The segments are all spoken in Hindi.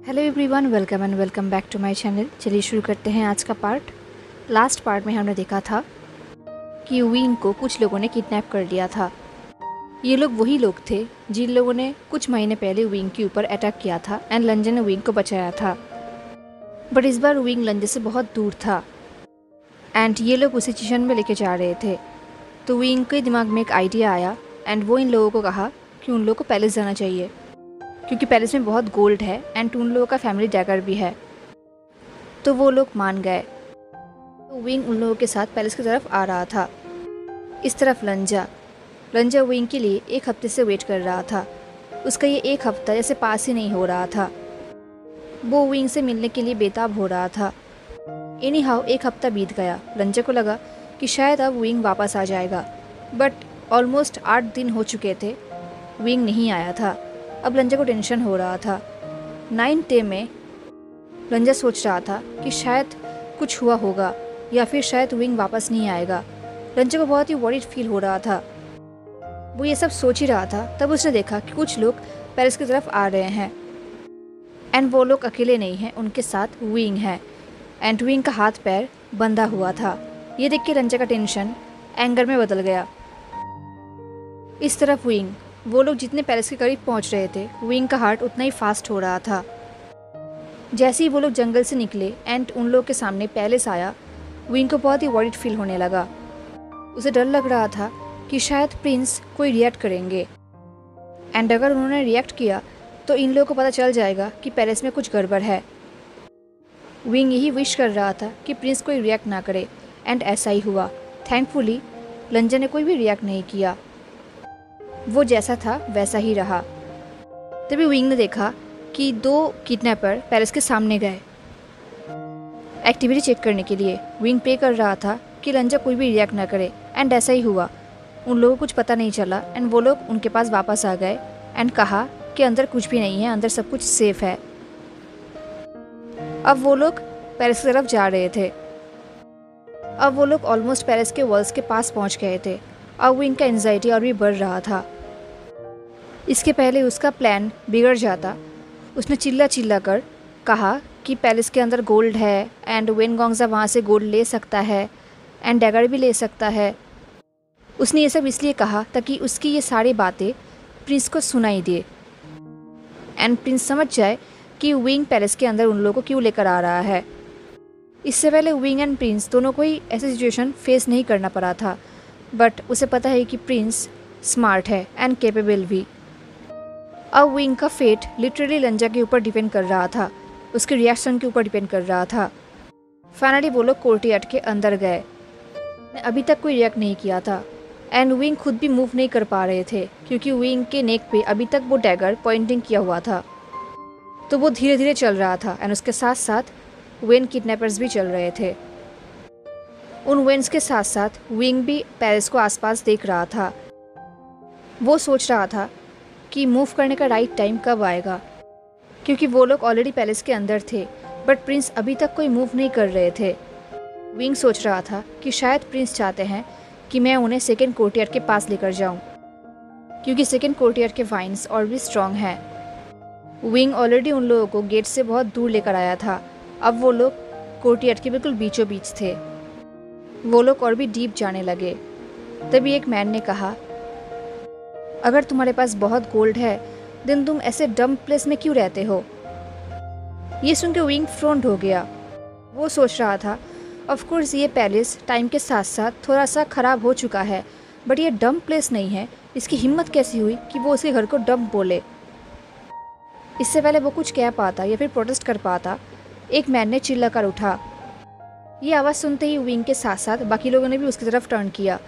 Hello everyone, welcome and welcome back to my channel. चलिए शुरू करते हैं आज का पार्ट। लास्ट पार्ट में हमने देखा था कि विंग को कुछ लोगों ने किडनैप कर लिया था। ये लोग वही लोग थे जिन लोगों ने कुछ महीने पहले विंग के ऊपर अटैक किया था एंड लंजे ने विंग को बचाया था। बट इस बार विंग लंजे से बहुत दूर था एंड ये लोग उसे स्टेशन में लेके जा रहे थे। तो विंग के दिमाग में एक आइडिया आया एंड वो इन लोगों को कहा कि उन लोगों को पैलेस जाना चाहिए क्योंकि पैलेस में बहुत गोल्ड है एंड उन लोगों का फैमिली डैगर भी है। तो वो लोग मान गए। तो विंग उन लोगों के साथ पैलेस की तरफ आ रहा था। इस तरफ लंजा विंग के लिए एक हफ्ते से वेट कर रहा था। उसका ये एक हफ्ता जैसे पास ही नहीं हो रहा था। वो विंग से मिलने के लिए बेताब हो रहा था। एनी हाउ एक हफ्ता बीत गया। लंजा को लगा कि शायद अब विंग वापस आ जाएगा, बट ऑलमोस्ट 8 दिन हो चुके थे, विंग नहीं आया था। अब लंजा को टेंशन हो रहा था। 9th डे में लंजा सोच रहा था कि शायद कुछ हुआ होगा या फिर शायद विंग वापस नहीं आएगा। लंजा को बहुत ही वरीड फील हो रहा था। वो ये सब सोच ही रहा था, तब उसने देखा कि कुछ लोग पैलेस की तरफ आ रहे हैं एंड वो लोग अकेले नहीं हैं, उनके साथ विंग है एंड विंग का हाथ पैर बंधा हुआ था। ये देख के लंजा का टेंशन एंगर में बदल गया। इस तरफ विंग, वो लोग जितने पैलेस के करीब पहुंच रहे थे, विंग का हार्ट उतना ही फास्ट हो रहा था। जैसे ही वो लोग जंगल से निकले एंड उन लोगों के सामने पैलेस आया, विंग को बहुत ही वरीड फील होने लगा। उसे डर लग रहा था कि शायद प्रिंस कोई रिएक्ट करेंगे एंड अगर उन्होंने रिएक्ट किया तो इन लोगों को पता चल जाएगा कि पैलेस में कुछ गड़बड़ है। विंग यही विश कर रहा था कि प्रिंस कोई रिएक्ट ना करे एंड ऐसा ही हुआ। थैंकफुली लंजा ने कोई भी रिएक्ट नहीं किया। वो जैसा था वैसा ही रहा। तभी विंग ने देखा कि 2 किडनैपर पैलेस के सामने गए एक्टिविटी चेक करने के लिए। विंग पे कर रहा था कि लंजा कोई भी रिएक्ट ना करे एंड ऐसा ही हुआ। उन लोगों को कुछ पता नहीं चला एंड वो लोग उनके पास वापस आ गए एंड कहा कि अंदर कुछ भी नहीं है, अंदर सब कुछ सेफ है। अब वो लोग पैलेस की तरफ जा रहे थे। अब वो लोग ऑलमोस्ट पैलेस के वॉल्स के पास पहुंच गए थे। अब विंग का एंजाइटी और भी बढ़ रहा था। इसके पहले उसका प्लान बिगड़ जाता। उसने चिल्ला चिल्ला कर कहा कि पैलेस के अंदर गोल्ड है एंड वेनगोंगजा वहाँ से गोल्ड ले सकता है एंड डैगर भी ले सकता है। उसने ये सब इसलिए कहा ताकि उसकी ये सारी बातें प्रिंस को सुनाई दे एंड प्रिंस समझ जाए कि विंग पैलेस के अंदर उन लोगों को क्यों लेकर आ रहा है। इससे पहले विंग एंड प्रिंस दोनों को ही ऐसी सिचुएशन फेस नहीं करना पड़ा था, बट उसे पता है कि प्रिंस स्मार्ट है एंड कैपेबल भी। अब विंग का फेट लिटरली लंजा के ऊपर डिपेंड कर रहा था, उसके रिएक्शन के ऊपर डिपेंड कर रहा था। फाइनली वो लोग कोर्टयार्ड के अंदर गए। अभी तक कोई रिएक्ट नहीं किया था एंड विंग खुद भी मूव नहीं कर पा रहे थे क्योंकि विंग के नेक पे अभी तक वो डैगर पॉइंटिंग किया हुआ था। तो वो धीरे धीरे चल रहा था एंड उसके साथ साथ वेन किडनैपर्स भी चल रहे थे। उन वेन्स के साथ साथ विंग भी पैलेस को आसपास देख रहा था। वो सोच रहा था कि मूव करने का राइट टाइम कब आएगा क्योंकि वो लोग ऑलरेडी पैलेस के अंदर थे, बट प्रिंस अभी तक कोई मूव नहीं कर रहे थे। विंग सोच रहा था कि शायद प्रिंस चाहते हैं कि मैं उन्हें सेकेंड कोर्टयार्ड के पास लेकर जाऊं क्योंकि सेकेंड कोर्टयार्ड के वाइन्स और भी स्ट्रॉन्ग हैं। विंग ऑलरेडी उन लोगों को गेट से बहुत दूर लेकर आया था। अब वो लोग कोर्टयार्ड के बिल्कुल बीचों बीच थे। वो लोग और भी डीप जाने लगे। तभी एक मैन ने कहा, अगर तुम्हारे पास बहुत गोल्ड है देन तुम ऐसे डम प्लेस में क्यों रहते हो। ये सुन के विंग फ्रॉन्ट हो गया। वो सोच रहा था ऑफ कोर्स ये पैलेस टाइम के साथ साथ थोड़ा सा ख़राब हो चुका है, बट ये डम प्लेस नहीं है। इसकी हिम्मत कैसी हुई कि वो उसके घर को डम बोले। इससे पहले वो कुछ कह पाता या फिर प्रोटेस्ट कर पाता, एक मैन ने चिल्ला कर उठा। ये आवाज़ सुनते ही विंग के साथ साथ बाकी लोगों ने भी उसकी तरफ टर्न किया।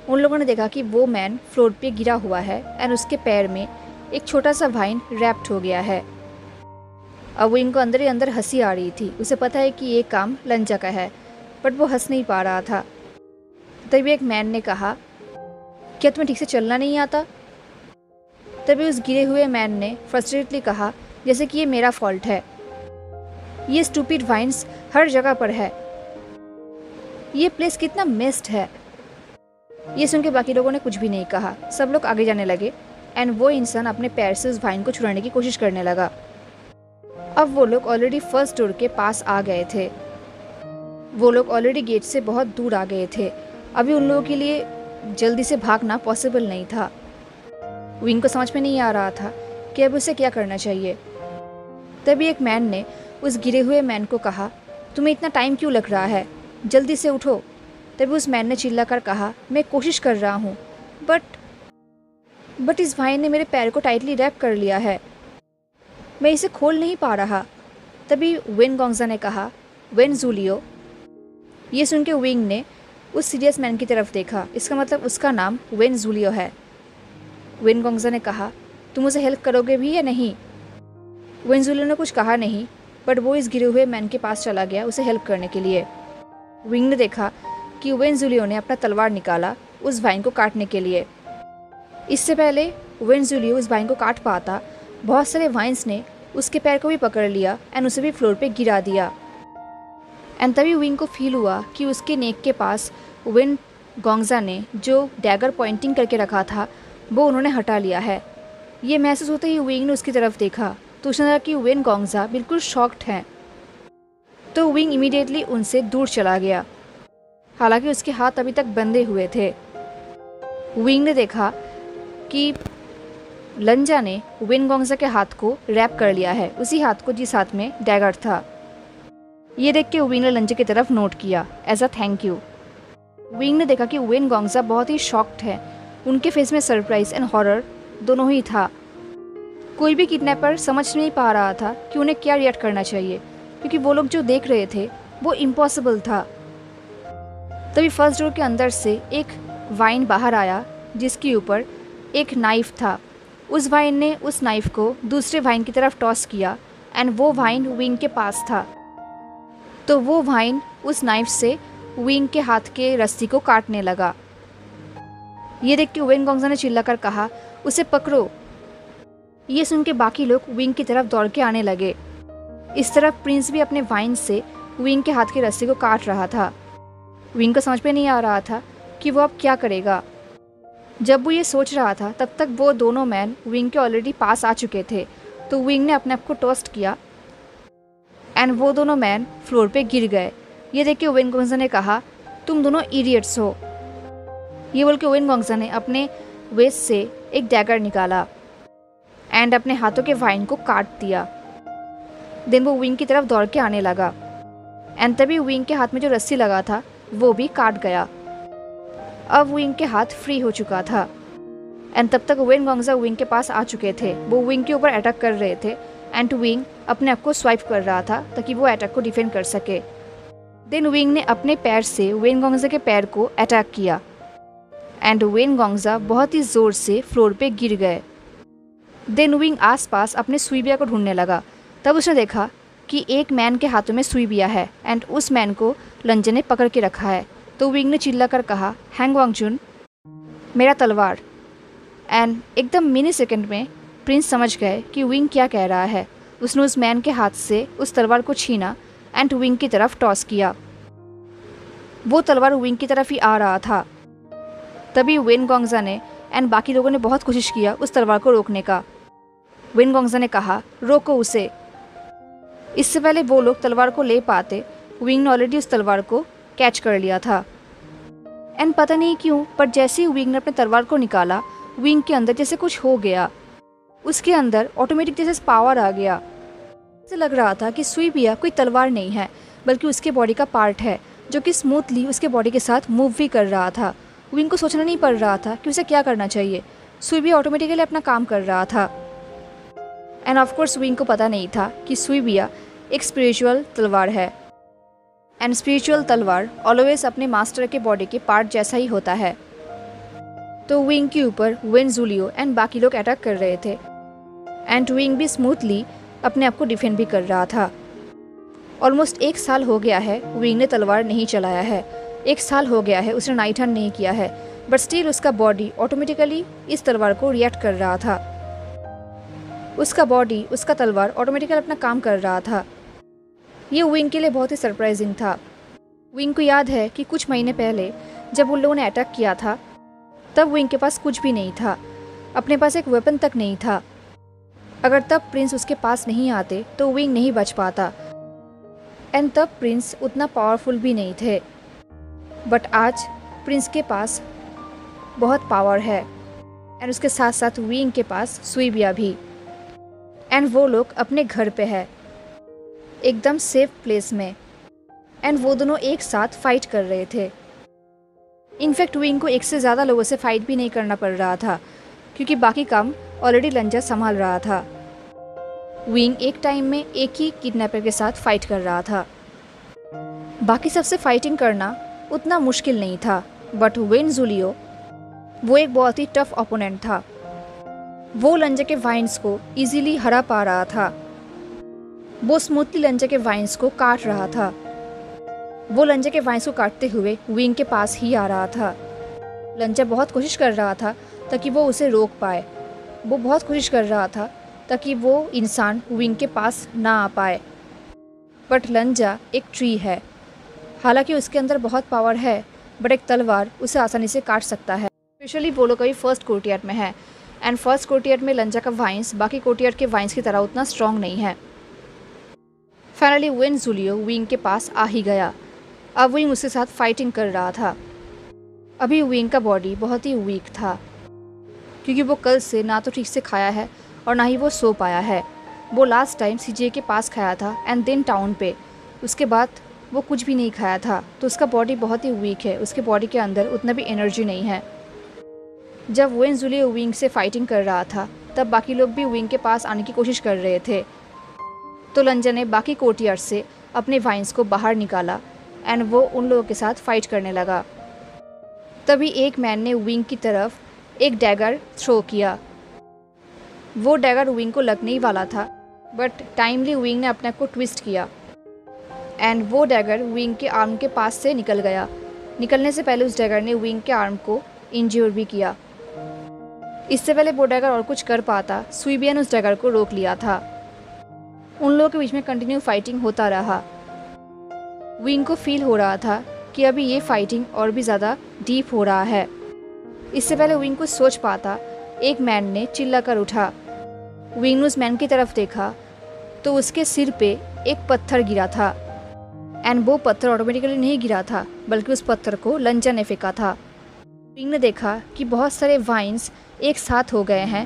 उन लोगों ने देखा कि वो मैन फ्लोर पे गिरा हुआ है एंड उसके पैर में एक छोटा सा वाइन रैप्ट हो गया है। अब विंग को अंदर ही अंदर हंसी आ रही थी। उसे पता है कि ये काम लंजा का है, बट वो हंस नहीं पा रहा था। तभी एक मैन ने कहा, क्या तुम्हें ठीक से चलना नहीं आता। तभी उस गिरे हुए मैन ने फ्रस्ट्रेटेडली कहा, जैसे कि ये मेरा फॉल्ट है। ये स्टूपिड वाइन्स हर जगह पर है। ये प्लेस कितना मेस्ड है। ये सुन के बाकी लोगों ने कुछ भी नहीं कहा। सब लोग आगे जाने लगे एंड वो इंसान अपने पैर से उस वाइन को छुड़ाने की कोशिश करने लगा। अब वो लोग ऑलरेडी फर्स्ट डोर के पास आ गए थे। वो लोग ऑलरेडी गेट से बहुत दूर आ गए थे। अभी उन लोगों के लिए जल्दी से भागना पॉसिबल नहीं था। विंग को समझ में नहीं आ रहा था कि अब उसे क्या करना चाहिए। तभी एक मैन ने उस गिरे हुए मैन को कहा, तुम्हें इतना टाइम क्यों लग रहा है, जल्दी से उठो। तभी उस मैन ने चिल्लाकर कहा, मैं कोशिश कर रहा हूँ, बट इस भाई ने मेरे पैर को टाइटली रैप कर लिया है, मैं इसे खोल नहीं पा रहा। तभी वेन गोंगजा ने कहा, वेन जूलियो। ये सुन के विंग ने उस सीरियस मैन की तरफ देखा। इसका मतलब उसका नाम वेन जूलियो है। वेन गोंगजा ने कहा, तुम उसे हेल्प करोगे भी या नहीं। वेन जूलियो ने कुछ कहा नहीं, बट वो इस गिरे हुए मैन के पास चला गया उसे हेल्प करने के लिए। विंग ने देखा कि वेन जूलियो ने अपना तलवार निकाला उस भाई को काटने के लिए। इससे पहले वेन जूलियो उस भाई को काट पाता, बहुत सारे वाइन्स ने उसके पैर को भी पकड़ लिया एंड उसे भी फ्लोर पे गिरा दिया। एंड तभी विंग को फील हुआ कि उसके नेक के पास वेन गोंगजा ने जो डैगर पॉइंटिंग करके रखा था वो उन्होंने हटा लिया है। ये महसूस होते ही विंग ने उसकी तरफ देखा तो उसने लगा कि वेन गोंगजा बिल्कुल शॉक्ड हैं। तो विंग इमीडिएटली उनसे दूर चला गया, हालांकि उसके हाथ अभी तक बंधे हुए थे। विंग ने देखा कि लंजा ने वेन गोंगजा के हाथ को रैप कर लिया है, उसी हाथ को जिस हाथ में डैगर था। ये देख के विंग ने लंजा की तरफ नोट किया एज अ थैंक यू। विंग ने देखा कि वेन गोंगजा बहुत ही शॉक्ड है। उनके फेस में सरप्राइज एंड हॉरर दोनों ही था। कोई भी किडनैपर समझ नहीं पा रहा था कि उन्हें क्या रिएक्ट करना चाहिए, क्योंकि वो लोग जो देख रहे थे वो इम्पॉसिबल था। तभी फर्स्ट डोर के अंदर से एक वाइन बाहर आया जिसके ऊपर एक नाइफ था। उस वाइन ने उस नाइफ को दूसरे वाइन की तरफ टॉस किया एंड वो वाइन विंग के पास था। तो वो वाइन उस नाइफ से विंग के हाथ के रस्सी को काटने लगा। ये देख के वेन गोंगजा ने चिल्लाकर कहा, उसे पकड़ो। ये सुन के बाकी लोग विंग की तरफ दौड़ के आने लगे। इस तरफ प्रिंस भी अपने वाइन से विंग के हाथ की रस्सी को काट रहा था। विंग को समझ में नहीं आ रहा था कि वो अब क्या करेगा। जब वो ये सोच रहा था तब तक वो दोनों मैन विंग के ऑलरेडी पास आ चुके थे। तो विंग ने अपने आप को टोस्ट किया एंड वो दोनों मैन फ्लोर पे गिर गए। ये देख के वेन गोंगजा ने कहा, तुम दोनों इडियट्स हो। ये बोल के वेन गोंगजा ने अपने वेस्ट से एक डैगर निकाला एंड अपने हाथों के वाइन को काट दिया। देन वो विंग की तरफ दौड़ के आने लगा एंड तभी विंग के हाथ में जो रस्सी लगा था वो भी काट गया। अब विंग के हाथ फ्री हो चुका था एंड तब तक वेन गोंगजा विंग के पास आ चुके थे। वो विंग के ऊपर अटैक कर रहे थे एंड विंग अपने आप को स्वाइप कर रहा था ताकि वो अटैक को डिफेंड कर सके। देन विंग ने अपने पैर से वेन गोंगजा के पैर को अटैक किया एंड वेन गोंगजा बहुत ही ज़ोर से फ्लोर पे गिर गए। देन विंग आसपास अपने सुईबिया को ढूंढने लगा। तब उसने देखा कि एक मैन के हाथों में सुईबिया है एंड उस मैन को लंजे ने पकड़ के रखा है। तो विंग ने चिल्लाकर कहा, हैंग वांगजुन, मेरा तलवार। एंड एकदम मिनी सेकंड में प्रिंस समझ गए कि विंग क्या कह रहा है। उसने उस मैन के हाथ से उस तलवार को छीना एंड विंग की तरफ टॉस किया। वो तलवार विंग की तरफ ही आ रहा था। तभी वेन गोंगजा ने एंड बाकी लोगों ने बहुत कोशिश किया उस तलवार को रोकने का। वेन गोंगजा ने कहा, रोको उसे। इससे पहले वो लोग तलवार को ले पाते, विंग ने ऑलरेडी उस तलवार को कैच कर लिया था। एंड पता नहीं क्यों पर जैसे ही विंग ने अपने तलवार को निकाला, विंग के अंदर जैसे कुछ हो गया। उसके अंदर ऑटोमेटिक जैसे पावर आ गया। ऐसे लग रहा था कि सुईबिया कोई तलवार नहीं है बल्कि उसके बॉडी का पार्ट है जो कि स्मूथली उसके बॉडी के साथ मूव भी कर रहा था। विंग को सोचना नहीं पड़ रहा था कि उसे क्या करना चाहिए। सुईबिया ऑटोमेटिकली अपना काम कर रहा था। एंड ऑफ कोर्स विंग को पता नहीं था कि सुईबिया एक स्पिरिचुअल तलवार है एंड स्पिरिचुअल तलवार ऑलवेज अपने मास्टर के बॉडी के पार्ट जैसा ही होता है। तो विंग के ऊपर वेन जूलियो एंड बाकी लोग अटैक कर रहे थे एंड विंग भी स्मूथली अपने आप को डिफेंड भी कर रहा था। ऑलमोस्ट 1 साल हो गया है विंग ने तलवार नहीं चलाया है। 1 साल हो गया है उसने नाइट हंट नहीं किया है, बट स्टिल उसका बॉडी ऑटोमेटिकली इस तलवार को रिएक्ट कर रहा था। उसका बॉडी, उसका तलवार ऑटोमेटिकली अपना काम कर रहा था। ये विंग के लिए बहुत ही सरप्राइजिंग था। विंग को याद है कि कुछ महीने पहले जब उन लोगों ने अटैक किया था तब विंग के पास कुछ भी नहीं था, अपने पास एक वेपन तक नहीं था। अगर तब प्रिंस उसके पास नहीं आते तो विंग नहीं बच पाता। एंड तब प्रिंस उतना पावरफुल भी नहीं थे, बट आज प्रिंस के पास बहुत पावर है एंड उसके साथ साथ विंग के पास सुइबिया भी। एंड वो लोग अपने घर पे है, एकदम सेफ प्लेस में, एंड वो दोनों एक साथ फाइट कर रहे थे। इनफैक्ट विंग को एक से ज़्यादा लोगों से फाइट भी नहीं करना पड़ रहा था, क्योंकि बाकी काम ऑलरेडी लंजा संभाल रहा था। विंग एक टाइम में एक ही किडनैपर के साथ फाइट कर रहा था। बाकी सबसे फाइटिंग करना उतना मुश्किल नहीं था, बट वेन जुलियो वो एक बहुत ही टफ ओपोनेंट था। वो लंजा के वाइन्स को इजीली हरा पा रहा था। वो स्मूथली लंजा के वाइन्स को काट रहा था। वो लंजा के वाइन्स को काटते हुए विंग के पास ही आ रहा था। लंजा बहुत कोशिश कर रहा था ताकि वो उसे रोक पाए। वो बहुत कोशिश कर रहा था ताकि वो इंसान विंग के पास ना आ पाए। बट लंजा एक ट्री है, हालांकि उसके अंदर बहुत पावर है, बट एक तलवार उसे आसानी से काट सकता है। स्पेशली वो लोग अभी फर्स्ट कोर्टियार्ड में है, एंड फर्स्ट कोर्टियार्ड में लंजा का वाइन्स बाकी कोर्टियार्ड के वाइन्स की तरह उतना स्ट्रॉन्ग नहीं है। फाइनली वेन जुलियो विंग के पास आ ही गया। अब विंग उसके साथ फाइटिंग कर रहा था। अभी विंग का बॉडी बहुत ही वीक था, क्योंकि वो कल से ना तो ठीक से खाया है और ना ही वो सो पाया है। वो लास्ट टाइम सीजे के पास खाया था एंड देन टाउन पे, उसके बाद वो कुछ भी नहीं खाया था, तो उसका बॉडी बहुत ही वीक है। उसके बॉडी के अंदर उतना भी एनर्जी नहीं है। जब वेन जुलियो विंग से फाइटिंग कर रहा था तब बाकी लोग भी विंग के पास आने की कोशिश कर रहे थे। तो लंजा ने बाकी कोर्टियार्ड से अपने वाइन्स को बाहर निकाला एंड वो उन लोगों के साथ फाइट करने लगा। तभी एक मैन ने विंग की तरफ एक डैगर थ्रो किया। वो डैगर विंग को लगने ही वाला था, बट टाइमली विंग ने अपने को ट्विस्ट किया एंड वो डैगर विंग के आर्म के पास से निकल गया। निकलने से पहले उस डैगर ने विंग के आर्म को इंज्योर भी किया। इससे पहले वो डैगर और कुछ कर पाता, सुइबिया ने उस डैगर को रोक लिया था। उन लोगों के बीच में कंटिन्यू फाइटिंग होता रहा। विंग को फील हो रहा था कि अभी ये फाइटिंग और भी ज़्यादा डीप हो रहा है। इससे पहले विंग को सोच पाता, एक मैन ने चिल्ला कर उठा। विंग ने उस मैन की तरफ देखा तो उसके सिर पे एक पत्थर गिरा था, एंड वो पत्थर ऑटोमेटिकली नहीं गिरा था, बल्कि उस पत्थर को लंजा ने फेंका था। विंग ने देखा कि बहुत सारे वाइन्स एक साथ हो गए हैं,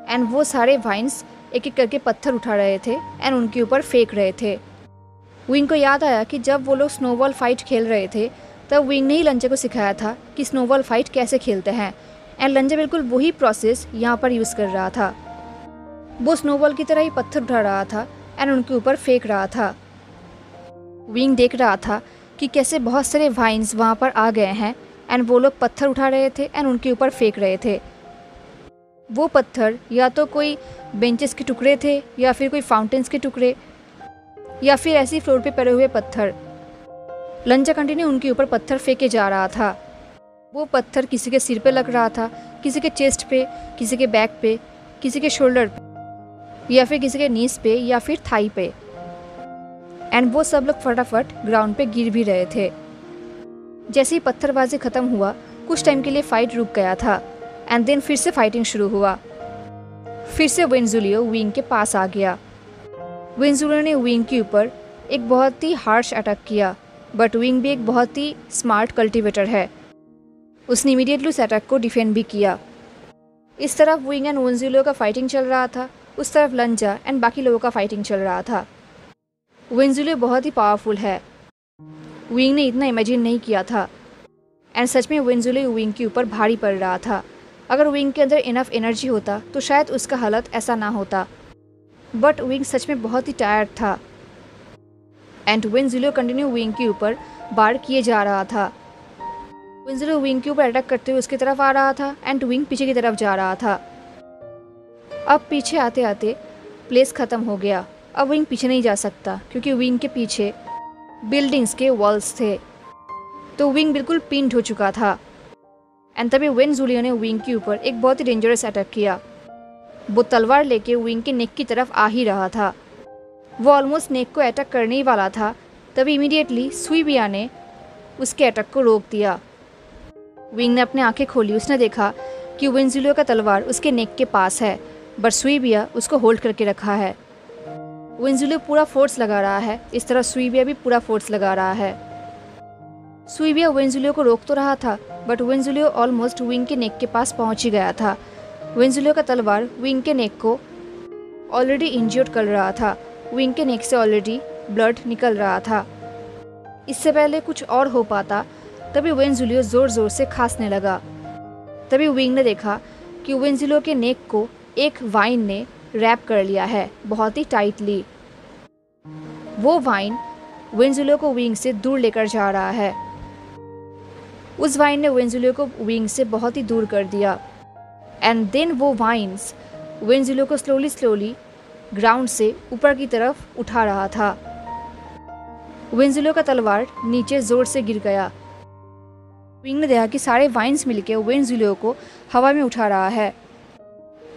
एंड वो सारे वाइन्स एक एक करके पत्थर उठा रहे थे एंड उनके ऊपर फेंक रहे थे। विंग को याद आया कि जब वो लोग स्नोबॉल फाइट खेल रहे थे तब विंग ने ही लंजा को सिखाया था कि स्नोबॉल फाइट कैसे खेलते हैं, एंड लंजा बिल्कुल वही प्रोसेस यहाँ पर यूज़ कर रहा था। वो स्नोबॉल की तरह ही पत्थर उठा रहा था एंड उनके ऊपर फेंक रहा था। विंग देख रहा था कि कैसे बहुत सारे वाइन्स वहाँ पर आ गए हैं एंड वो लोग पत्थर उठा रहे थे एंड उनके ऊपर फेंक रहे थे। वो पत्थर या तो कोई बेंचेस के टुकड़े थे, या फिर कोई फाउंटेन्स के टुकड़े, या फिर ऐसी फ्लोर पे पड़े हुए पत्थर। लंजा कंटिन्यू उनके ऊपर पत्थर फेंके जा रहा था। वो पत्थर किसी के सिर पे लग रहा था, किसी के चेस्ट पे, किसी के बैक पे, किसी के शोल्डर पे, या फिर किसी के नीस पे, या फिर थाई पे, एंड वो सब लोग फटाफट ग्राउंड पे गिर भी रहे थे। जैसे ही पत्थरबाजी ख़त्म हुआ, कुछ टाइम के लिए फाइट रुक गया था, एंड देन फिर से फाइटिंग शुरू हुआ। फिर से वेन जुलियो विंग के पास आ गया। वेन जुलियो ने विंग के ऊपर एक बहुत ही हार्श अटैक किया, बट विंग भी एक बहुत ही स्मार्ट कल्टिवेटर है। उसने इमीडिएटली उस अटैक को डिफेंड भी किया। इस तरफ विंग एंड वेन जुलियो का फाइटिंग चल रहा था, उस तरफ लंजा एंड बाकी लोगों का फाइटिंग चल रहा था। वेन जुलियो बहुत ही पावरफुल है, विंग ने इतना इमेजिन नहीं किया था, एंड सच में वेन जुलियो विंग के ऊपर भारी पड़ रहा था। अगर विंग के अंदर इनफ एनर्जी होता तो शायद उसका हालत ऐसा ना होता, बट विंग सच में बहुत ही टायर्ड था, and when Julio continue wing के ऊपर बार किए जा रहा था। वेन जुलियो विंग के ऊपर अटैक करते हुए उसकी तरफ आ रहा था, एंड विंग पीछे की तरफ जा रहा था। अब पीछे आते आते प्लेस ख़त्म हो गया। अब विंग पीछे नहीं जा सकता, क्योंकि विंग के पीछे बिल्डिंग्स के वॉल्स थे, तो विंग बिल्कुल पिंड हो चुका था। एंड तभी वेन जुलियो ने विंग के ऊपर एक बहुत ही डेंजरस अटैक किया। वो तलवार लेके विंग के नेक की तरफ आ ही रहा था। वो ऑलमोस्ट नेक को अटैक करने ही वाला था, तभी इमीडिएटली सुइबिया ने उसके अटैक को रोक दिया। विंग ने अपनी आंखें खोली। उसने देखा कि वेन जुलियो का तलवार उसके नेक के पास है, बट सुईबिया उसको होल्ड करके रखा है। विंजुलियो पूरा फोर्स लगा रहा है, इस तरह सुईबिया भी पूरा फोर्स लगा रहा है। सुईबिया विंजुलियो को रोक तो रहा था, बट विंजुलियो ऑलमोस्ट विंग के नेक के पास पहुंच ही गया था। विंजुलियो का तलवार विंग के नेक को ऑलरेडी इंजर्ड कर रहा था। विंग के नेक से ऑलरेडी ब्लड निकल रहा था। इससे पहले कुछ और हो पाता, तभी विंजुलियो ज़ोर ज़ोर से खांसने लगा। तभी विंग ने देखा कि विंजुलियो के नेक को एक वाइन ने रैप कर लिया है, बहुत ही टाइटली। वो वाइन विंजुलियो को विंग से दूर लेकर जा रहा है। उस वाइन ने विंजुलियो को विंग से बहुत ही दूर कर दिया। एंड देन वो वाइन्स विंजुलियो को स्लोली ग्राउंड से ऊपर की तरफ उठा रहा था। विंजुलियो का तलवार नीचे जोर से गिर गया। विंग ने देखा कि सारे वाइन्स मिलकर विंजुलियो को हवा में उठा रहा है।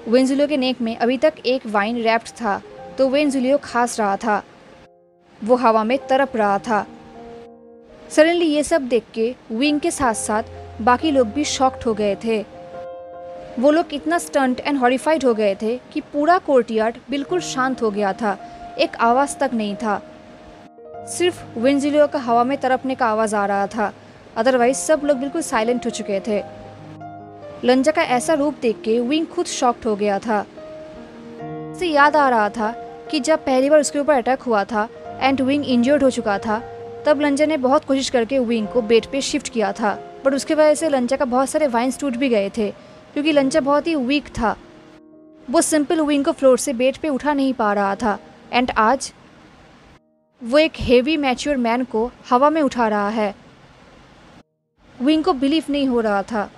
विंजुलियो के नेक में अभी तक एक वाइन रैप्ड था, तो विंजुलियो खांस रहा था, वो हवा में तड़प रहा था। सडनली ये सब देख के विंग के साथ साथ बाकी लोग भी शॉक्ड हो गए थे। वो लोग इतना स्टंट एंड हॉरिफाइड हो गए थे कि पूरा कोर्टयार्ड बिल्कुल शांत हो गया था, एक आवाज़ तक नहीं था। सिर्फ विंजुलियो का हवा में तड़पने का आवाज़ आ रहा था, अदरवाइज सब लोग बिल्कुल साइलेंट हो चुके थे। लंजा का ऐसा रूप देख के विंग खुद शॉक्ड हो गया था। उसे याद आ रहा था कि जब पहली बार उसके ऊपर अटैक हुआ था एंड विंग इंजर्ड हो चुका था, तब लंजा ने बहुत कोशिश करके विंग को बेड पे शिफ्ट किया था, बट उसके वजह से लंजा का बहुत सारे वाइन्स टूट भी गए थे, क्योंकि लंजा बहुत ही वीक था। वो सिंपल विंग को फ्लोर से बेड पे उठा नहीं पा रहा था। एंड आज वो एक हेवी मैच्योर मैन को हवा में उठा रहा है। विंग को बिलीव नहीं हो रहा था।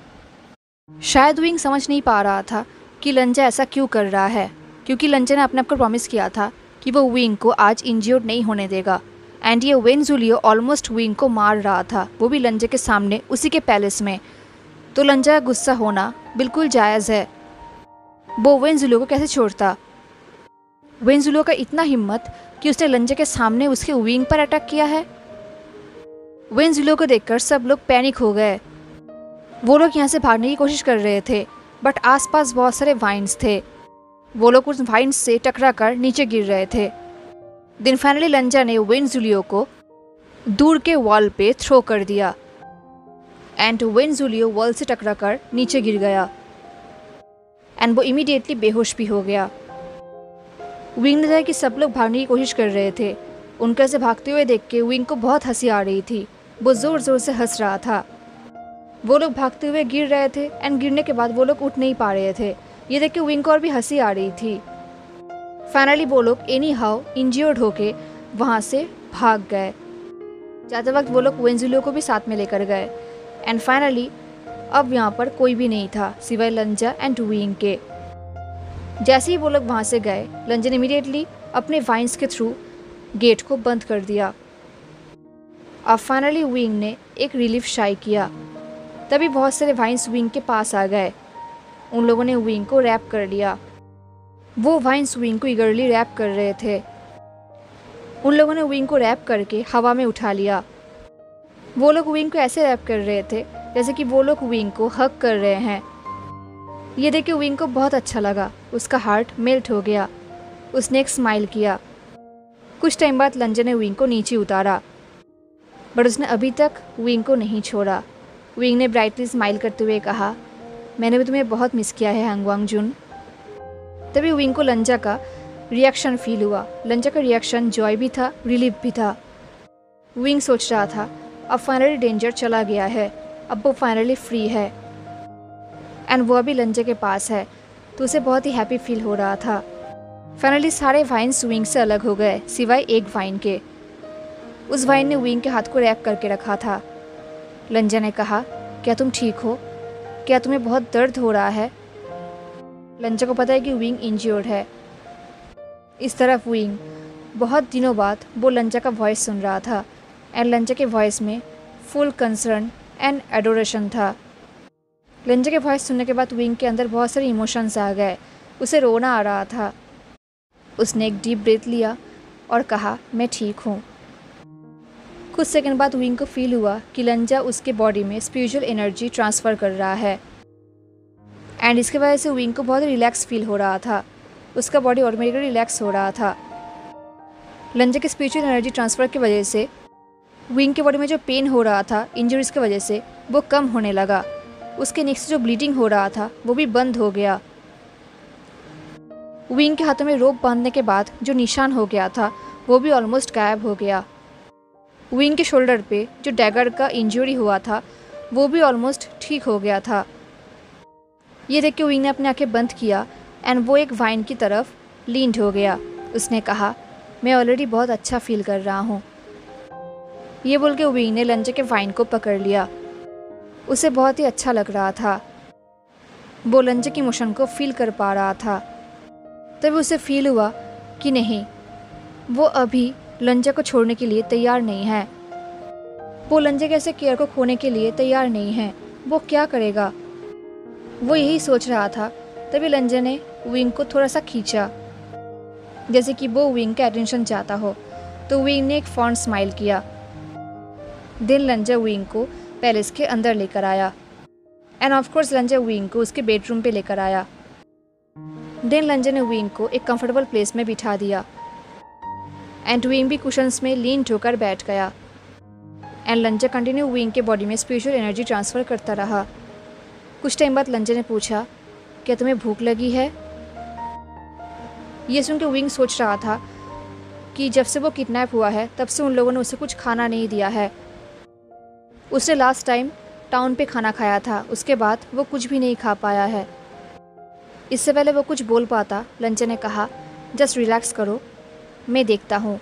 शायद विंग समझ नहीं पा रहा था कि लंजा ऐसा क्यों कर रहा है, क्योंकि लंजा ने अपने आप को प्रॉमिस किया था कि वो विंग को आज इंजर्ड नहीं होने देगा। एंड ये विंजुलियो ऑलमोस्ट विंग को मार रहा था, वो भी लंजा के सामने, उसी के पैलेस में। तो लंजा का गुस्सा होना बिल्कुल जायज़ है। वो विंजुलियो को कैसे छोड़ता। विंजुलियो का इतना हिम्मत कि उसने लंजा के सामने उसके विंग पर अटैक किया है। विंजुलियो को देखकर सब लोग पैनिक हो गए। वो लोग यहाँ से भागने की कोशिश कर रहे थे, बट आसपास बहुत सारे वाइन्स थे। वो लोग उस वाइन्स से टकरा कर नीचे गिर रहे थे। देन फाइनली लंजा ने विंजुलियो को दूर के वॉल पे थ्रो कर दिया एंड विंजुलियो वॉल से टकरा कर नीचे गिर गया एंड वो इमीडिएटली बेहोश भी हो गया। विंग ने देखा कि सब लोग भागने की कोशिश कर रहे थे। उनके से भागते हुए देख के विंग को बहुत हंसी आ रही थी। वो ज़ोर ज़ोर से हंस रहा था। वो लोग भागते हुए गिर रहे थे एंड गिरने के बाद वो लोग उठ नहीं पा रहे थे। ये देख के विंग को और भी हंसी आ रही थी। फाइनली वो लोग एनी हाउ इंजर्ड होके वहाँ से भाग गए। जाते वक्त वो लोग विंजुलियो को भी साथ में लेकर गए एंड फाइनली अब यहाँ पर कोई भी नहीं था सिवाय लंजा एंड विंग के। जैसे ही वो लोग वहाँ से गए, लंजा ने इमीडिएटली अपने वाइन्स के थ्रू गेट को बंद कर दिया। अब फाइनली विंग ने एक रिलीफ शाई किया। तभी बहुत सारे वाइन्स विंग के पास आ गए। उन लोगों ने विंग को रैप कर लिया। वो वाइन्स विंग को ईगरली रैप कर रहे थे। उन लोगों ने विंग को रैप करके हवा में उठा लिया। वो लोग विंग को ऐसे रैप कर रहे थे जैसे कि वो लोग विंग को हग कर रहे हैं। ये देख के विंग को बहुत अच्छा लगा। उसका हार्ट मेल्ट हो गया। उसने एक स्माइल किया। कुछ टाइम बाद लंजा ने विंग को नीचे उतारा, बट उसने अभी तक विंग को नहीं छोड़ा। विंग ने ब्राइटली स्माइल करते हुए कहा, मैंने भी तुम्हें बहुत मिस किया है हांगवांग जुन। तभी विंग को लंजा का रिएक्शन फील हुआ। लंजा का रिएक्शन जॉय भी था, रिलीफ भी था। विंग सोच रहा था अब फाइनली डेंजर चला गया है, अब वो फाइनली फ्री है एंड वो अभी लंजा के पास है, तो उसे बहुत ही हैप्पी फील हो रहा था। फाइनली सारे वाइन्स विंग से अलग हो गए सिवाय एक वाइन के। उस वाइन ने विंग के हाथ को रैप करके रखा था। लंजा ने कहा, क्या तुम ठीक हो? क्या तुम्हें बहुत दर्द हो रहा है? लंजा को पता है कि विंग इंजर्ड है। इस तरफ विंग बहुत दिनों बाद वो लंजा का वॉइस सुन रहा था एंड लंजा के वॉइस में फुल कंसर्न एंड एडोरेशन था। लंजा के वॉइस सुनने के बाद विंग के अंदर बहुत सारे इमोशंस आ गए। उसे रोना आ रहा था। उसने एक डीप ब्रेथ लिया और कहा, मैं ठीक हूँ। कुछ सेकंड बाद विंग को फील हुआ कि लंजा उसके बॉडी में स्पिरिचुअल एनर्जी ट्रांसफ़र कर रहा है एंड इसकी वजह से विंग को बहुत रिलैक्स फील हो रहा था, उसका बॉडी ऑटोमेटिकली रिलैक्स हो रहा था। लंजा के स्पिरिचुअल एनर्जी ट्रांसफ़र की वजह से विंग के बॉडी में जो पेन हो रहा था इंजरीज की वजह से वो कम होने लगा। उसके नेक्स्ट जो ब्लीडिंग हो रहा था वो भी बंद हो गया। विंग के हाथों में रोप बांधने के बाद जो निशान हो गया था वो भी ऑलमोस्ट गायब हो गया। विंग के शोल्डर पे जो डैगर का इंजरी हुआ था वो भी ऑलमोस्ट ठीक हो गया था। ये देख के विंग ने अपनी आंखें बंद किया एंड वो एक वाइन की तरफ लीन्ड हो गया। उसने कहा, मैं ऑलरेडी बहुत अच्छा फील कर रहा हूँ। ये बोल के विंग ने लंजा के वाइन को पकड़ लिया। उसे बहुत ही अच्छा लग रहा था, वो लंजा की इमोशन को फील कर पा रहा था। तभी उसे फील हुआ कि नहीं, वो अभी लंजा को छोड़ने के लिए तैयार नहीं है। वो लंजा के ऐसे केयर को खोने के लिए तैयार नहीं है। वो क्या करेगा, वो यही सोच रहा था। तभी लंजा ने विंग को थोड़ा सा खींचा, जैसे कि वो विंग का अटेंशन चाहता हो। तो विंग ने एक फॉन्ड स्माइल किया। देन लंजा विंग को पैलेस के अंदर लेकर आया एंड ऑफ कोर्स लंजा विंग को उसके बेडरूम पे लेकर आया। देन लंजा ने विंग को एक कंफर्टेबल प्लेस में बिठा दिया एंड विंग भी कुशन्स में लीन होकर बैठ गया। एंड लंजा कंटिन्यू विंग के बॉडी में स्पिरिचुअल एनर्जी ट्रांसफ़र करता रहा। कुछ टाइम बाद लंजा ने पूछा, क्या तुम्हें भूख लगी है? ये सुन के विंग सोच रहा था कि जब से वो किडनैप हुआ है तब से उन लोगों ने उसे कुछ खाना नहीं दिया है। उसने लास्ट टाइम टाउन पे खाना खाया था, उसके बाद वो कुछ भी नहीं खा पाया है। इससे पहले वो कुछ बोल पाता, लंजा ने कहा, जस्ट रिलैक्स करो, मैं देखता हूँ।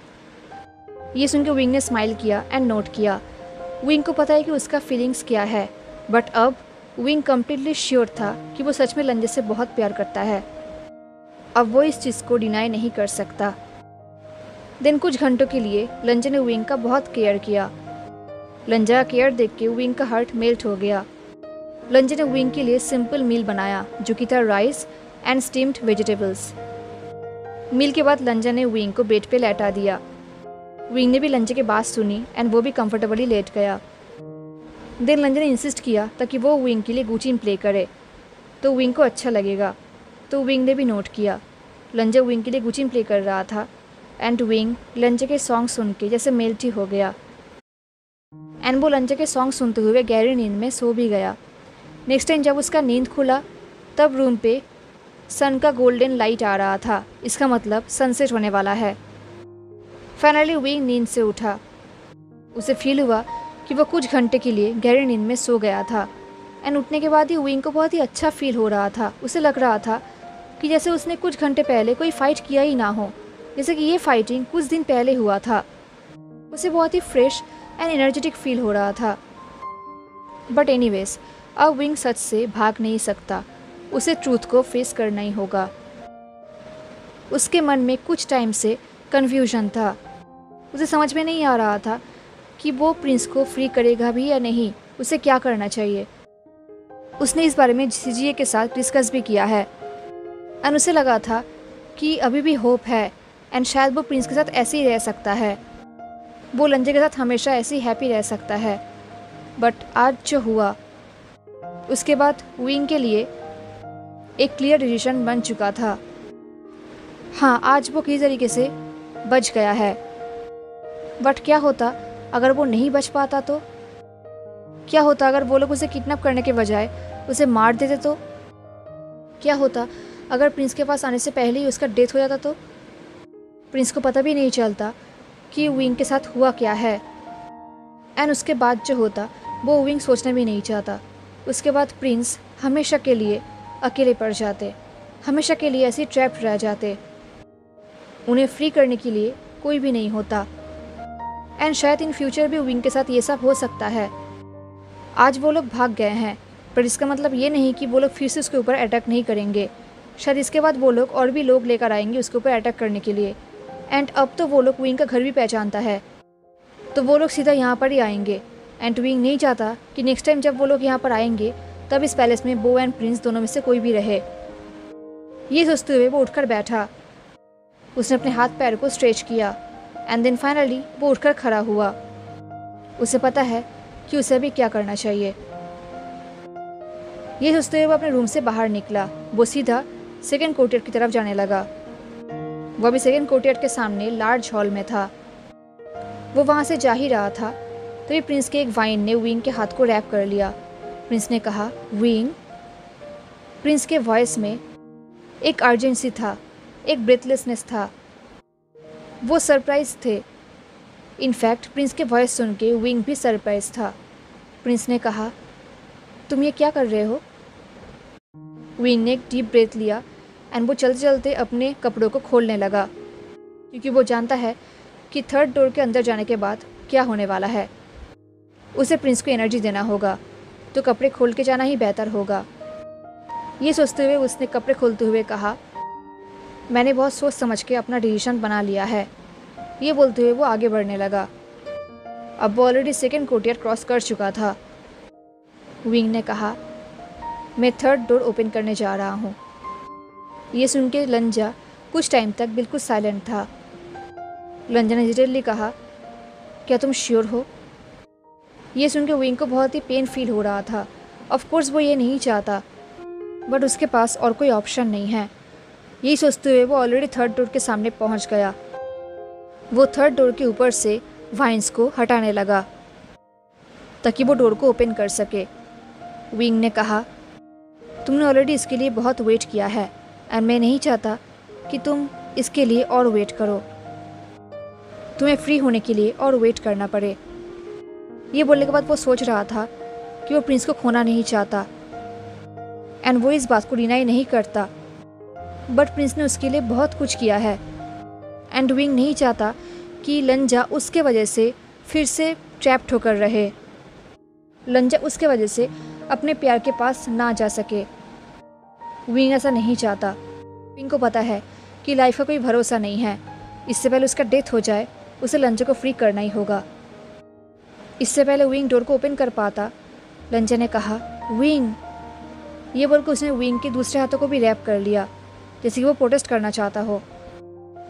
ये सुन के विंग ने स्माइल किया एंड नोट किया। विंग को पता है कि उसका फीलिंग्स क्या है, बट अब विंग कम्प्लीटली श्योर था कि वो सच में लंजा से बहुत प्यार करता है। अब वो इस चीज़ को डिनाई नहीं कर सकता। देन कुछ घंटों के लिए लंजा ने विंग का बहुत केयर किया। लंजा का केयर देख के विंग का हार्ट मेल्ट हो गया। लंजा ने विंग के लिए सिंपल मील बनाया जो कि था राइस एंड स्टीम्ड वेजिटेबल्स। मील के बाद लंजा ने विंग को बेड पे लेटा दिया। विंग ने भी लंजा की बात सुनी एंड वो भी कंफर्टेबली लेट गया। देन लंजा ने इंसिस्ट किया ताकि वो विंग के लिए गुचिन प्ले करे तो विंग को अच्छा लगेगा। तो विंग ने भी नोट किया। लंजा विंग के लिए गुचिन प्ले कर रहा था एंड विंग लंजा के सॉन्ग सुन के जैसे मेल्ट ही हो गया एंड वो लंजा के सॉन्ग सुनते हुए गहरी नींद में सो भी गया। नेक्स्ट टाइम जब उसका नींद खुला तब रूम पे सन का गोल्डन लाइट आ रहा था। इसका मतलब सनसेट होने वाला है। फाइनली विंग नींद से उठा। उसे फील हुआ कि वो कुछ घंटे के लिए गहरी नींद में सो गया था एंड उठने के बाद ही विंग को बहुत ही अच्छा फील हो रहा था। उसे लग रहा था कि जैसे उसने कुछ घंटे पहले कोई फाइट किया ही ना हो, जैसे कि ये फाइटिंग कुछ दिन पहले हुआ था। उसे बहुत ही फ्रेश एंड एनर्जेटिक फील हो रहा था। बट एनीवेज, अब विंग सच से भाग नहीं सकता, उसे ट्रूथ को फेस करना ही होगा। उसके मन में कुछ टाइम से कन्फ्यूजन था। उसे समझ में नहीं आ रहा था कि वो प्रिंस को फ्री करेगा भी या नहीं, उसे क्या करना चाहिए। उसने इस बारे में सीजीए के साथ डिस्कस भी किया है एंड उसे लगा था कि अभी भी होप है एंड शायद वो प्रिंस के साथ ऐसे ही रह सकता है, वो लंजा के साथ हमेशा ऐसे ही हैप्पी रह सकता है। बट आज जो हुआ उसके बाद विंग के लिए एक क्लियर डिसीजन बन चुका था। हाँ, आज वो किसी तरीके से बच गया है, बट क्या होता अगर वो नहीं बच पाता तो? क्या होता अगर वो लोग उसे किडनैप करने के बजाय उसे मार देते तो? क्या होता अगर प्रिंस के पास आने से पहले ही उसका डेथ हो जाता तो? प्रिंस को पता भी नहीं चलता कि विंग के साथ हुआ क्या है एंड उसके बाद जो होता वो विंग सोचना भी नहीं चाहता। उसके बाद प्रिंस हमेशा के लिए अकेले पड़ जाते, हमेशा के लिए ऐसे ट्रैप रह जाते। उन्हें फ्री करने के लिए कोई भी नहीं होता एंड शायद इन फ्यूचर भी विंग के साथ ये सब हो सकता है। आज वो लोग भाग गए हैं, पर इसका मतलब ये नहीं कि वो लोग फिर से उसके ऊपर अटैक नहीं करेंगे। शायद इसके बाद वो लोग और भी लोग लेकर आएंगे उसके ऊपर अटैक करने के लिए। एंड अब तो वो लोग विंग का घर भी पहचानता है, तो वो लोग सीधा यहाँ पर ही आएंगे। एंड विंग नहीं चाहता कि नेक्स्ट टाइम जब वो लोग यहाँ पर आएंगे तब इस पैलेस में बो एंड प्रिंस दोनों में से कोई भी रहे। ये सोचते हुए वो उठकर बैठा। उसने अपने हाथ पैर को स्ट्रेच किया एंड देन फाइनली वो उठकर खड़ा हुआ। उसे पता है कि उसे अभी क्या करना चाहिए। ये सोचते हुए वो अपने रूम से बाहर निकला। वो सीधा सेकंड कोर्टयार्ड की तरफ जाने लगा। वो अभी सेकंड कोर्टयार्ड के सामने लार्ज हॉल में था। वो वहाँ से जा ही रहा था तभी प्रिंस के एक वाइन ने विंग के हाथ को रैप कर लिया। प्रिंस ने कहा, विंग। प्रिंस के वॉइस में एक अर्जेंसी था, एक ब्रेथलेसनेस था। वो सरप्राइज थे। इनफैक्ट प्रिंस के वॉइस सुन के विंग भी सरप्राइज था। प्रिंस ने कहा, तुम ये क्या कर रहे हो? विंग ने एक डीप ब्रेथ लिया एंड वो चलते चलते अपने कपड़ों को खोलने लगा, क्योंकि वो जानता है कि थर्ड डोर के अंदर जाने के बाद क्या होने वाला है। उसे प्रिंस को एनर्जी देना होगा, तो कपड़े खोल के जाना ही बेहतर होगा। ये सोचते हुए उसने कपड़े खोलते हुए कहा, मैंने बहुत सोच समझ के अपना डिसीजन बना लिया है। ये बोलते हुए वो आगे बढ़ने लगा। अब वो ऑलरेडी सेकंड कोर्टयार्ड क्रॉस कर चुका था। विंग ने कहा, मैं थर्ड डोर ओपन करने जा रहा हूँ। ये सुन के लंजा कुछ टाइम तक बिल्कुल साइलेंट था। लंजा ने डिटेलली कहा, क्या तुम श्योर हो? ये सुन के विंग को बहुत ही पेन फील हो रहा था। ऑफ कोर्स वो ये नहीं चाहता, बट उसके पास और कोई ऑप्शन नहीं है। यही सोचते हुए वो ऑलरेडी थर्ड डोर के सामने पहुंच गया। वो थर्ड डोर के ऊपर से वाइन्स को हटाने लगा ताकि वो डोर को ओपन कर सके। विंग ने कहा, तुमने ऑलरेडी इसके लिए बहुत वेट किया है एंड मैं नहीं चाहता कि तुम इसके लिए और वेट करो। तुम्हें फ्री होने के लिए और वेट करना पड़े। ये बोलने के बाद वो सोच रहा था कि वो प्रिंस को खोना नहीं चाहता एंड वो इस बात को डिनाई नहीं करता, बट प्रिंस ने उसके लिए बहुत कुछ किया है एंड विंग नहीं चाहता कि लंजा उसके वजह से फिर से ट्रैप्ड होकर रहे। लंजा उसके वजह से अपने प्यार के पास ना जा सके। विंग ऐसा नहीं चाहता। विंग को पता है कि लाइफ का कोई भरोसा नहीं है। इससे पहले उसका डेथ हो जाए उसे लंजा को फ्री करना ही होगा। इससे पहले विंग डोर को ओपन कर पाता, लंजा ने कहा, विंग। ये बोलकर उसने विंग के दूसरे हाथों को भी रैप कर लिया, जैसे कि वो प्रोटेस्ट करना चाहता हो,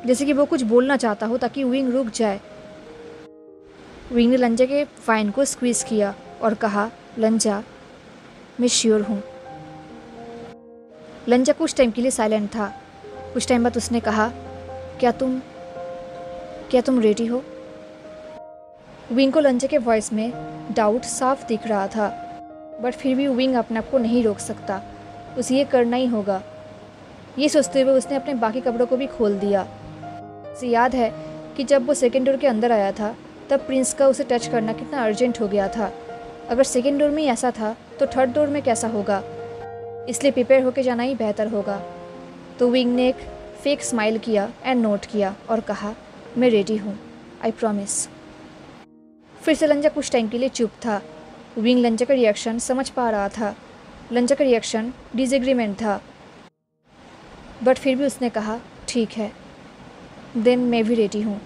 जैसे कि वो कुछ बोलना चाहता हो ताकि विंग रुक जाए। विंग ने लंजा के वाइन को स्क्वीज़ किया और कहा, लंजा, मैं श्योर हूँ। लंजा कुछ टाइम के लिए साइलेंट था। कुछ टाइम बाद उसने कहा, क्या तुम रेडी हो? विंग को लंजा के वॉइस में डाउट साफ दिख रहा था, बट फिर भी विंग अपने आप को नहीं रोक सकता। उसे ये करना ही होगा। ये सोचते हुए उसने अपने बाकी कपड़ों को भी खोल दिया। उसे याद है कि जब वो सेकेंड डोर के अंदर आया था तब प्रिंस का उसे टच करना कितना अर्जेंट हो गया था। अगर सेकेंड डोर में ही ऐसा था तो थर्ड डोर में कैसा होगा? इसलिए प्रिपेयर होकर जाना ही बेहतर होगा। तो विंग ने एक फेक स्माइल किया एंड नोट किया और कहा, मैं रेडी हूँ, आई प्रॉमिस। फिर से लंजा कुछ टाइम के लिए चुप था। विंग लंजा का रिएक्शन समझ पा रहा था। लंजा का रिएक्शन डिसएग्रीमेंट था, बट फिर भी उसने कहा, ठीक है, देन मैं भी रेडी हूँ।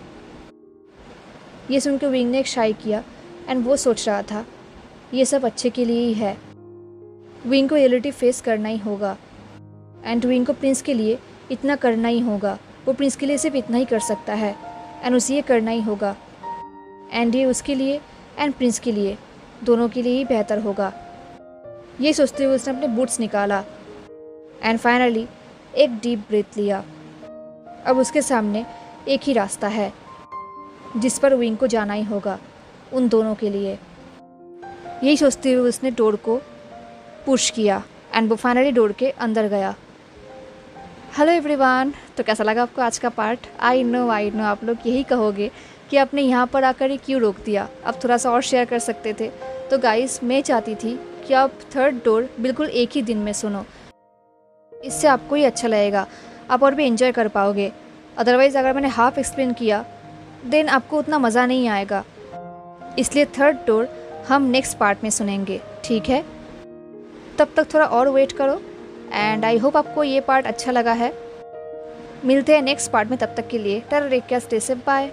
ये सुनकर विंग ने एक शाई किया एंड वो सोच रहा था, ये सब अच्छे के लिए ही है। विंग को रियलिटी फेस करना ही होगा एंड विंग को प्रिंस के लिए इतना करना ही होगा। वो प्रिंस के लिए सिर्फ इतना ही कर सकता है एंड उसे ये करना ही होगा एंड ये उसके लिए एंड प्रिंस के लिए, दोनों के लिए ही बेहतर होगा। ये सोचते हुए उसने अपने बूट्स निकाला एंड फाइनली एक डीप ब्रीथ लिया। अब उसके सामने एक ही रास्ता है जिस पर विंग को जाना ही होगा, उन दोनों के लिए। यही सोचते हुए उसने डोर को पुश किया एंड वो फाइनली डोर के अंदर गया। हेलो एवरीवन, तो कैसा लगा आपको आज का पार्ट? आई नो आप लोग यही कहोगे कि आपने यहाँ पर आकर ही क्यों रोक दिया, आप थोड़ा सा और शेयर कर सकते थे। तो गाइस, मैं चाहती थी कि आप थर्ड डोर बिल्कुल एक ही दिन में सुनो, इससे आपको ही अच्छा लगेगा, आप और भी एंजॉय कर पाओगे। अदरवाइज़ अगर मैंने हाफ एक्सप्लेन किया देन आपको उतना मज़ा नहीं आएगा। इसलिए थर्ड डोर हम नेक्स्ट पार्ट में सुनेंगे, ठीक है? तब तक थोड़ा और वेट करो एंड आई होप आपको ये पार्ट अच्छा लगा है। मिलते हैं नेक्स्ट पार्ट में, तब तक के लिए take care, stay safe, bye.